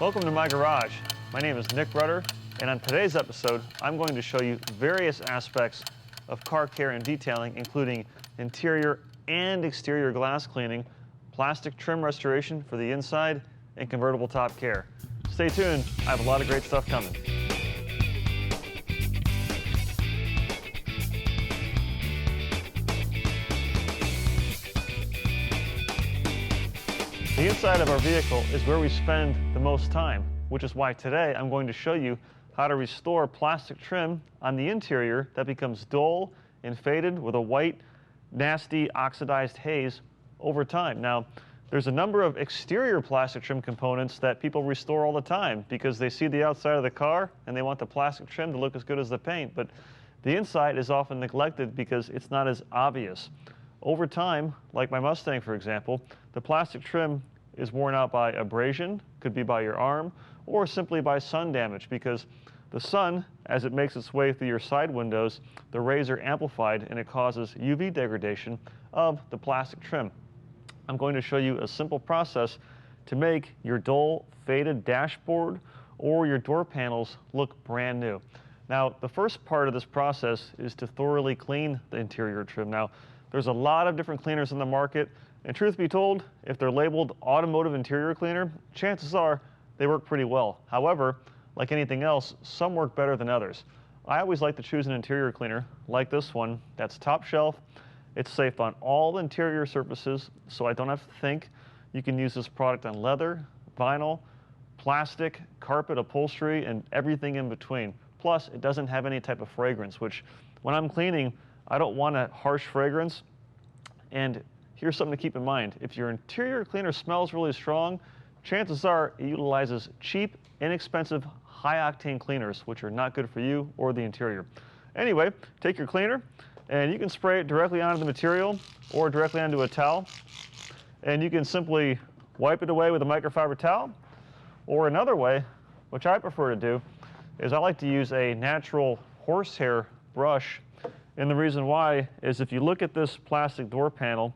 Welcome to my garage. My name is Nick Rudder, and on today's episode, I'm going to show you various aspects of car care and detailing, including interior and exterior glass cleaning, plastic trim restoration for the inside, and convertible top care. Stay tuned, I have a lot of great stuff coming. The inside of our vehicle is where we spend the most time, which is why today I'm going to show you how to restore plastic trim on the interior that becomes dull and faded with a white, nasty, oxidized haze over time. Now, there's a number of exterior plastic trim components that people restore all the time because they see the outside of the car and they want the plastic trim to look as good as the paint, but the inside is often neglected because it's not as obvious. Over time, like my Mustang for example, the plastic trim is worn out by abrasion, could be by your arm, or simply by sun damage because the sun, as it makes its way through your side windows, the rays are amplified and it causes UV degradation of the plastic trim. I'm going to show you a simple process to make your dull, faded dashboard or your door panels look brand new. Now, the first part of this process is to thoroughly clean the interior trim. Now, there's a lot of different cleaners in the market, and truth be told, if they're labeled automotive interior cleaner, chances are they work pretty well. However, like anything else, some work better than others. I always like to choose an interior cleaner like this one that's top shelf. It's safe on all interior surfaces, so I don't have to think. You can use this product on leather, vinyl, plastic, carpet, upholstery, and everything in between. Plus, it doesn't have any type of fragrance, which when I'm cleaning, I don't want a harsh fragrance. And here's something to keep in mind. If your interior cleaner smells really strong, chances are it utilizes cheap, inexpensive, high-octane cleaners, which are not good for you or the interior. Anyway, take your cleaner, and you can spray it directly onto the material or directly onto a towel. And you can simply wipe it away with a microfiber towel. Or another way, which I prefer to do, is I like to use a natural horsehair brush. And the reason why is if you look at this plastic door panel,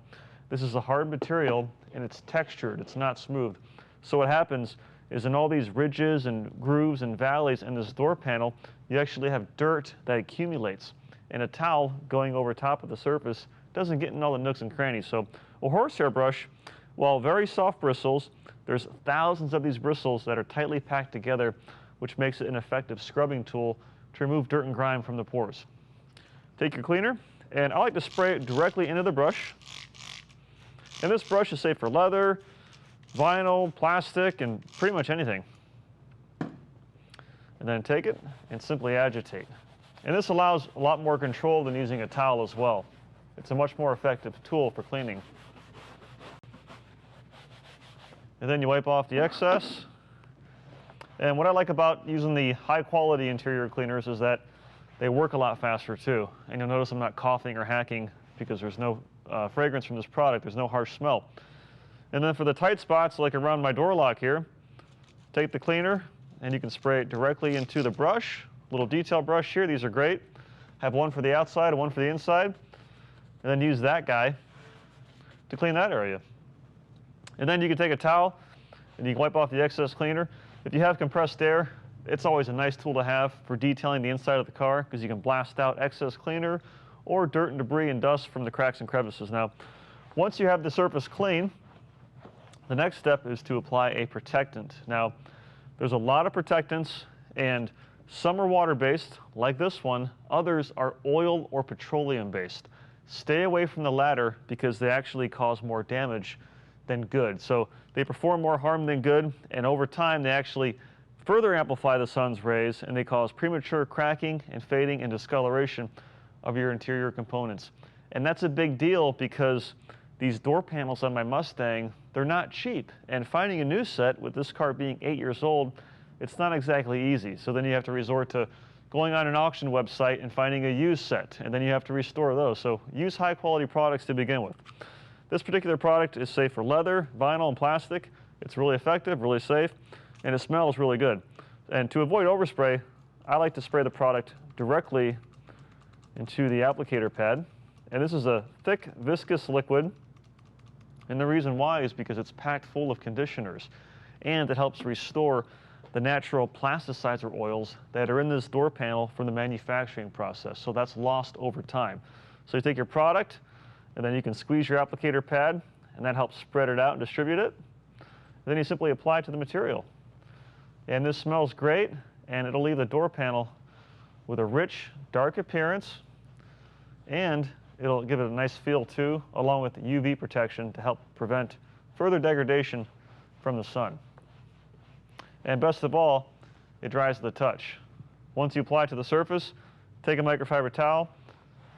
this is a hard material and it's textured, it's not smooth. So what happens is in all these ridges and grooves and valleys in this door panel, you actually have dirt that accumulates. And a towel going over top of the surface doesn't get in all the nooks and crannies. So a horsehair brush, while very soft bristles, there's thousands of these bristles that are tightly packed together, which makes it an effective scrubbing tool to remove dirt and grime from the pores. Take your cleaner, and I like to spray it directly into the brush. And this brush is safe for leather, vinyl, plastic, and pretty much anything. And then take it and simply agitate. And this allows a lot more control than using a towel as well. It's a much more effective tool for cleaning. And then you wipe off the excess. And what I like about using the high quality interior cleaners is that they work a lot faster too. And you'll notice I'm not coughing or hacking because there's no fragrance from this product. There's no harsh smell. And then for the tight spots, like around my door lock here, take the cleaner and you can spray it directly into the brush. Little detail brush here, these are great. Have one for the outside and one for the inside. And then use that guy to clean that area. And then you can take a towel and you can wipe off the excess cleaner. If you have compressed air, it's always a nice tool to have for detailing the inside of the car because you can blast out excess cleaner or dirt and debris and dust from the cracks and crevices. Now, once you have the surface clean, the next step is to apply a protectant. Now, there's a lot of protectants, and some are water-based, like this one. Others are oil or petroleum-based. Stay away from the latter because they actually cause more damage than good. So they perform more harm than good, and over time they actually further amplify the sun's rays, and they cause premature cracking and fading and discoloration of your interior components. And that's a big deal because these door panels on my Mustang, they're not cheap. And finding a new set with this car being 8 years old, it's not exactly easy. So then you have to resort to going on an auction website and finding a used set, and then you have to restore those. So use high quality products to begin with. This particular product is safe for leather, vinyl, and plastic. It's really effective, really safe, and it smells really good. And to avoid overspray, I like to spray the product directly into the applicator pad. And this is a thick, viscous liquid. And the reason why is because it's packed full of conditioners. and it helps restore the natural plasticizer oils that are in this door panel from the manufacturing process. So that's lost over time. So you take your product, and then you can squeeze your applicator pad, and that helps spread it out and distribute it. And then you simply apply it to the material. And this smells great, and it'll leave the door panel with a rich, dark appearance, and it'll give it a nice feel too, along with UV protection to help prevent further degradation from the sun. And best of all, it dries to the touch. Once you apply it to the surface, take a microfiber towel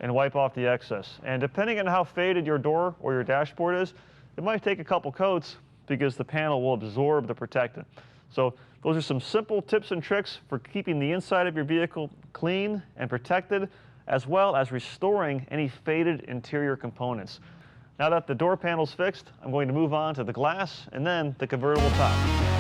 and wipe off the excess. And depending on how faded your door or your dashboard is, it might take a couple coats because the panel will absorb the protectant. So those are some simple tips and tricks for keeping the inside of your vehicle clean and protected, as well as restoring any faded interior components. Now that the door panel's fixed, I'm going to move on to the glass and then the convertible top.